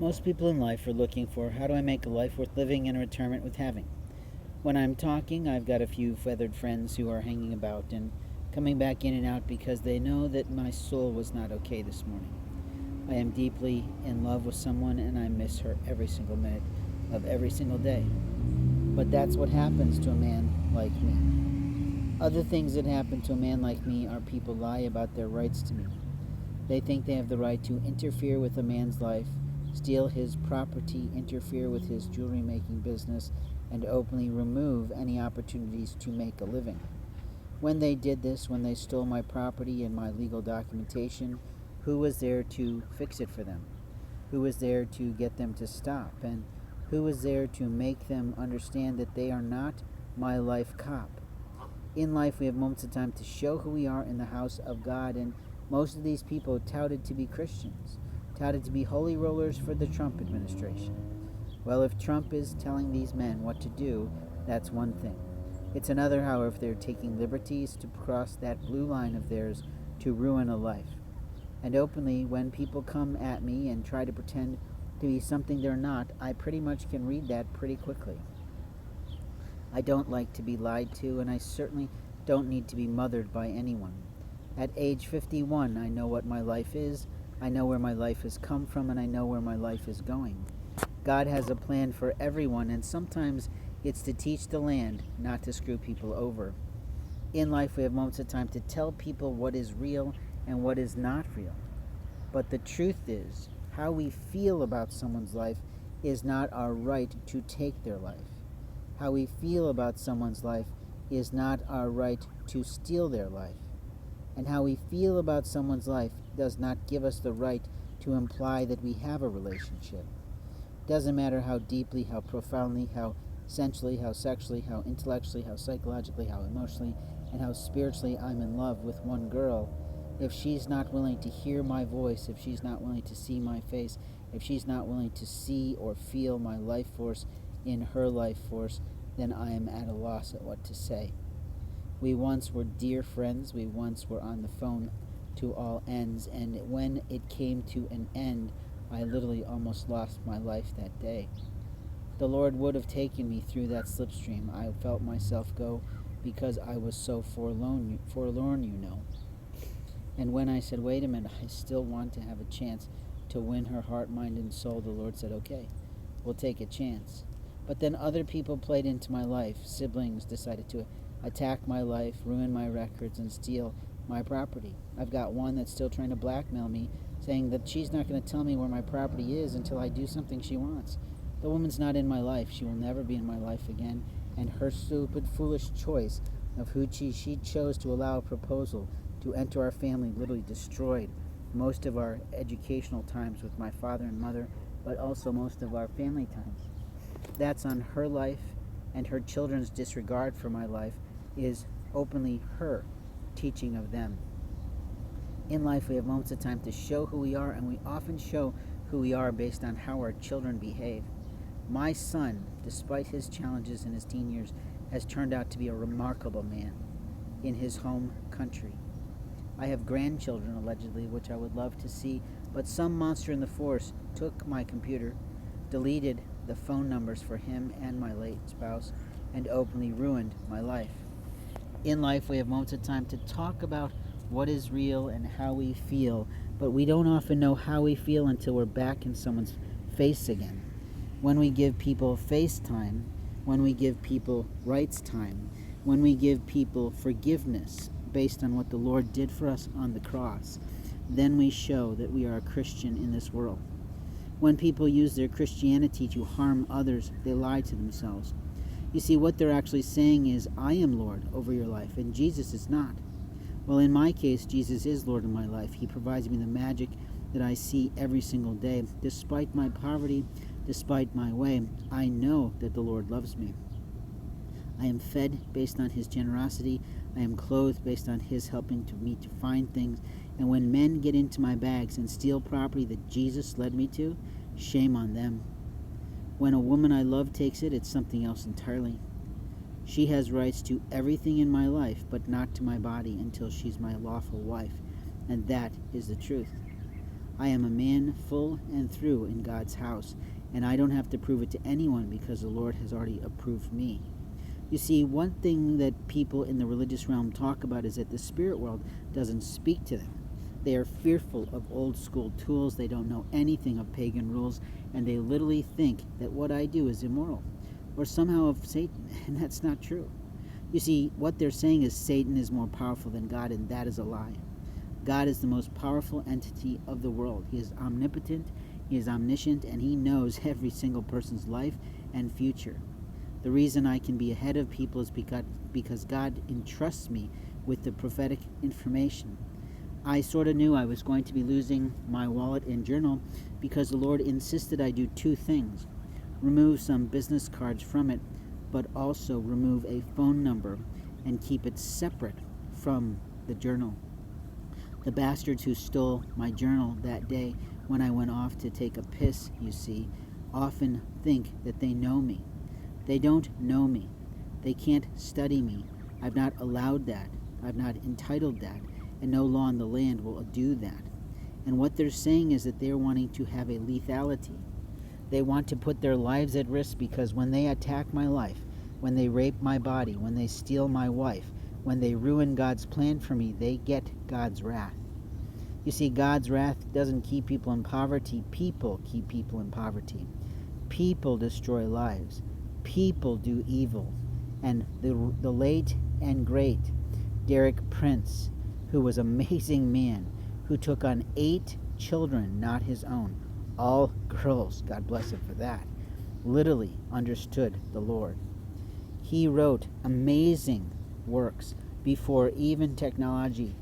Most people in life are looking for how do I make a life worth living and a retirement worth having. When I'm talking, I've got a few feathered friends who are hanging about and coming back in and out because they know that my soul was not okay this morning. I am deeply in love with someone and I miss her every single minute of every single day. But that's what happens to a man like me. Other things that happen to a man like me are people lie about their rights to me. They think they have the right to interfere with a man's life, steal his property, interfere with his jewelry making business, and openly remove any opportunities to make a living. When they did this, when they stole my property and my legal documentation, who was there to fix it for them? Who was there to get them to stop? And who was there to make them understand that they are not my life cop? In life, we have moments of time to show who we are in the house of God, and most of these people touted to be Christians, touted to be holy rollers for the Trump administration. Well, if Trump is telling these men what to do, that's one thing. It's another, however, if they're taking liberties to cross that blue line of theirs to ruin a life. And openly, when people come at me and try to pretend to be something they're not, I pretty much can read that pretty quickly. I don't like to be lied to, and I certainly don't need to be mothered by anyone. At age 51, I know what my life is, I know where my life has come from, and I know where my life is going. God has a plan for everyone, and sometimes it's to teach the land, not to screw people over. In life, we have moments of time to tell people what is real and what is not real. But the truth is, how we feel about someone's life is not our right to take their life. How we feel about someone's life is not our right to steal their life. And how we feel about someone's life does not give us the right to imply that we have a relationship. It doesn't matter how deeply, how profoundly, how sensually, how sexually, how intellectually, how psychologically, how emotionally, and how spiritually I'm in love with one girl. If she's not willing to hear my voice, if she's not willing to see my face, if she's not willing to see or feel my life force in her life force, then I am at a loss at what to say. We once were dear friends. We once were on the phone to all ends. And when it came to an end, I literally almost lost my life that day. The Lord would have taken me through that slipstream. I felt myself go because I was so forlorn, you know. And when I said, wait a minute, I still want to have a chance to win her heart, mind, and soul, the Lord said, okay, we'll take a chance. But then other people played into my life. Siblings decided to attack my life, ruin my records, and steal my property. I've got one that's still trying to blackmail me, saying that she's not going to tell me where my property is until I do something she wants. The woman's not in my life. She will never be in my life again, and her stupid, foolish choice of who she chose to allow a proposal to enter our family literally destroyed most of our educational times with my father and mother, but also most of our family times. That's on her life, and her children's disregard for my life is openly her teaching of them. In life, we have moments of time to show who we are, and we often show who we are based on how our children behave. My son, despite his challenges in his teen years, has turned out to be a remarkable man in his home country. I have grandchildren, allegedly, which I would love to see, but some monster in the force took my computer, deleted the phone numbers for him and my late spouse, and openly ruined my life. In life, we have moments of time to talk about what is real and how we feel, but we don't often know how we feel until we're back in someone's face again. When we give people face time, when we give people rights time, when we give people forgiveness based on what the Lord did for us on the cross, then we show that we are a Christian in this world. When people use their Christianity to harm others, they lie to themselves. You see, what they're actually saying is, I am Lord over your life, and Jesus is not. Well, in my case, Jesus is Lord of my life. He provides me the magic that I see every single day. Despite my poverty, despite my way, I know that the Lord loves me. I am fed based on his generosity. I am clothed based on his helping to me to find things. And when men get into my bags and steal property that Jesus led me to, shame on them. When a woman I love takes it, it's something else entirely. She has rights to everything in my life, but not to my body until she's my lawful wife. And that is the truth. I am a man full and through in God's house, and I don't have to prove it to anyone because the Lord has already approved me. You see, one thing that people in the religious realm talk about is that the spirit world doesn't speak to them. They are fearful of old school tools, they don't know anything of pagan rules, and they literally think that what I do is immoral, or somehow of Satan, and that's not true. You see, what they're saying is Satan is more powerful than God, and that is a lie. God is the most powerful entity of the world. He is omnipotent, He is omniscient, and He knows every single person's life and future. The reason I can be ahead of people is because God entrusts me with the prophetic information. I sort of knew I was going to be losing my wallet and journal because the Lord insisted I do two things: remove some business cards from it, but also remove a phone number and keep it separate from the journal. The bastards who stole my journal that day when I went off to take a piss, you see, often think that they know me. They don't know me. They can't study me. I've not allowed that. I've not entitled that. And no law in the land will do that. And what they're saying is that they're wanting to have a lethality. They want to put their lives at risk because when they attack my life, when they rape my body, when they steal my wife, when they ruin God's plan for me, they get God's wrath. You see, God's wrath doesn't keep people in poverty. People keep people in poverty. People destroy lives. People do evil. And the late and great Derek Prince, who was an amazing man, who took on 8 children, not his own, all girls, God bless him for that, literally understood the Lord. He wrote amazing works before even technology